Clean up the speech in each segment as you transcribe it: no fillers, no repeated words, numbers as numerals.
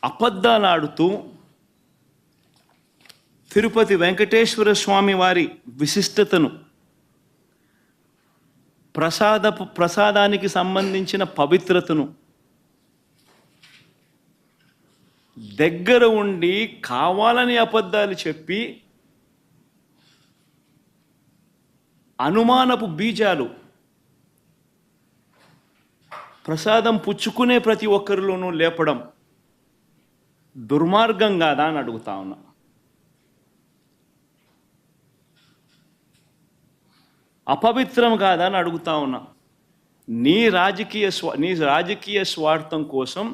అబద్ధాలాడుతూ తిరుపతి వెంకటేశ్వర స్వామి వారి విశిష్టతను, ప్రసాదానికి సంబంధించిన పవిత్రతను దగ్గర ఉండి కావాలని అబద్ధాలు చెప్పి అనుమానపు బీజాలు ప్రసాదం పుచ్చుకునే ప్రతి ఒక్కరిలోనూ లేపడం దుర్మార్గం కాదా అని అడుగుతా ఉన్నా. అపవిత్రం కాదా అని అడుగుతా ఉన్నా. నీ రాజకీయ స్వార్థం కోసం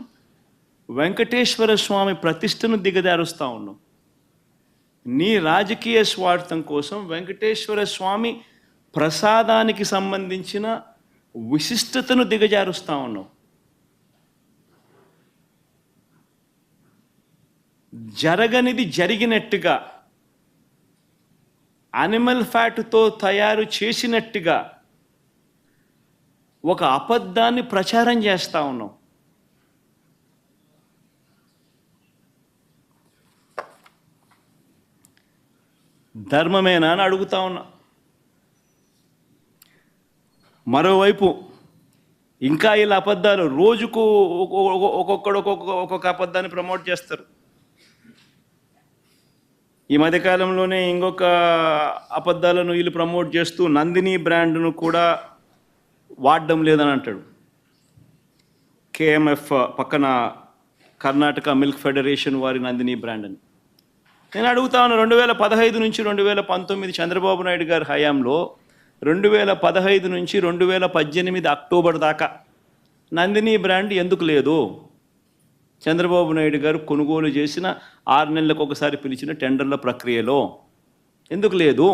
వెంకటేశ్వర స్వామి ప్రతిష్టను దిగజారుస్తూ ఉన్నావు. నీ రాజకీయ స్వార్థం కోసం వెంకటేశ్వర స్వామి ప్రసాదానికి సంబంధించిన విశిష్టతను దిగజారుస్తూ ఉన్నావు. జరగనిది జరిగినట్టుగా, యానిమల్ ఫ్యాట్తో తయారు చేసినట్టుగా ఒక అబద్ధాన్ని ప్రచారం చేస్తూ ఉన్నావు. ధర్మమేనా అని అడుగుతా ఉన్నా. మరోవైపు ఇంకా ఇలా అబద్ధాలు రోజుకు ఒక్కొక్క అబద్ధాన్ని ప్రమోట్ చేస్తారు. ఈ మధ్యకాలంలోనే ఇంకొక అబద్ధాలను వీళ్ళు ప్రమోట్ చేస్తూ నందిని బ్రాండ్ను కూడా వాడడం లేదని అంటాడు. కేఎంఎఫ్ పక్కన కర్ణాటక మిల్క్ ఫెడరేషన్ వారి నందిని బ్రాండ్ అని. నేను అడుగుతా ఉన్నా, 2015 నుంచి 2019 చంద్రబాబు నాయుడు గారి హయాంలో 2015 నుంచి 2018 అక్టోబర్ దాకా నందిని బ్రాండ్ ఎందుకు లేదు? చంద్రబాబు నాయుడు గారు కొనుగోలు చేసిన 6 నెలలకు ఒకసారి పిలిచిన టెండర్ల ప్రక్రియలో ఎందుకు లేదు?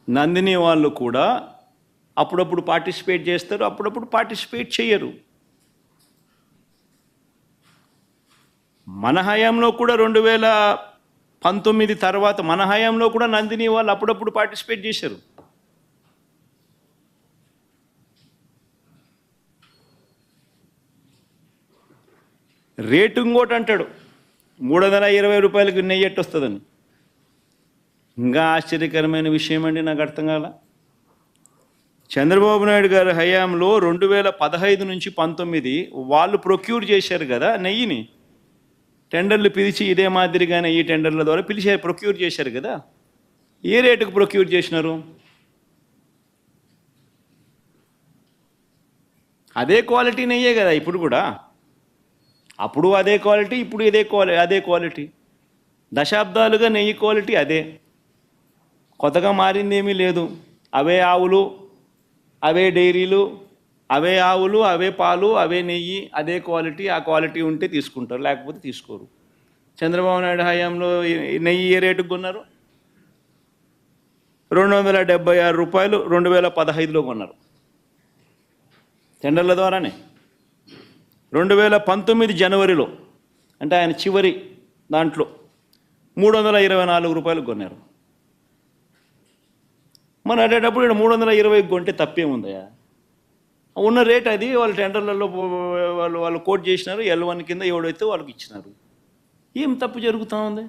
నందిని వాళ్ళు కూడా అప్పుడప్పుడు పార్టిసిపేట్ చేస్తారు, అప్పుడప్పుడు పార్టిసిపేట్ చేయరు. మన హయాంలో కూడా 2019 తర్వాత మన హయాంలో కూడా నందిని వాళ్ళు అప్పుడప్పుడు పార్టిసిపేట్ చేశారు. రేటు ఇంకోటి అంటాడు, 320 రూపాయలకి నెయ్యి ఎట్టొస్తుందని. ఇంకా ఆశ్చర్యకరమైన విషయం అండి, నాకు అర్థం కాల. చంద్రబాబు నాయుడు గారి హయాంలో 2015 నుంచి 19 వాళ్ళు ప్రొక్యూర్ చేశారు కదా నెయ్యిని. టెండర్లు పిలిచి ఇదే మాదిరిగానే ఈ టెండర్ల ద్వారా ప్రొక్యూర్ చేశారు కదా. ఏ రేటుకు ప్రొక్యూర్ చేసినారు? అదే క్వాలిటీ నెయ్యే కదా ఇప్పుడు కూడా. అప్పుడు అదే క్వాలిటీ, ఇప్పుడు అదే క్వాలిటీ. దశాబ్దాలుగా నెయ్యి క్వాలిటీ అదే, కొత్తగా మారింది ఏమీ లేదు. అవే ఆవులు, అవే డైరీలు, అవే ఆవులు, అవే పాలు, అవే నెయ్యి, అదే క్వాలిటీ. ఆ క్వాలిటీ ఉంటే తీసుకుంటారు, లేకపోతే తీసుకోరు. చంద్రబాబు నాయుడు హయాంలో నెయ్యి ఏ రేటుకు కొన్నారు? 276 రూపాయలు 2015లో కొన్నారు టెండర్ల ద్వారానే. 2019 జనవరిలో, అంటే ఆయన చివరి దాంట్లో 324 రూపాయలకు కొన్నారు. మన అటేటప్పుడు ఇక్కడ 320 కొంటే తప్పేముందయా? ఉన్న రేట్ అది. వాళ్ళు టెండర్లలో వాళ్ళు కోట్ చేసినారు, L1 కింద ఎవడైతే వాళ్ళకి ఇచ్చినారు. ఏం తప్పు జరుగుతూ ఉంది?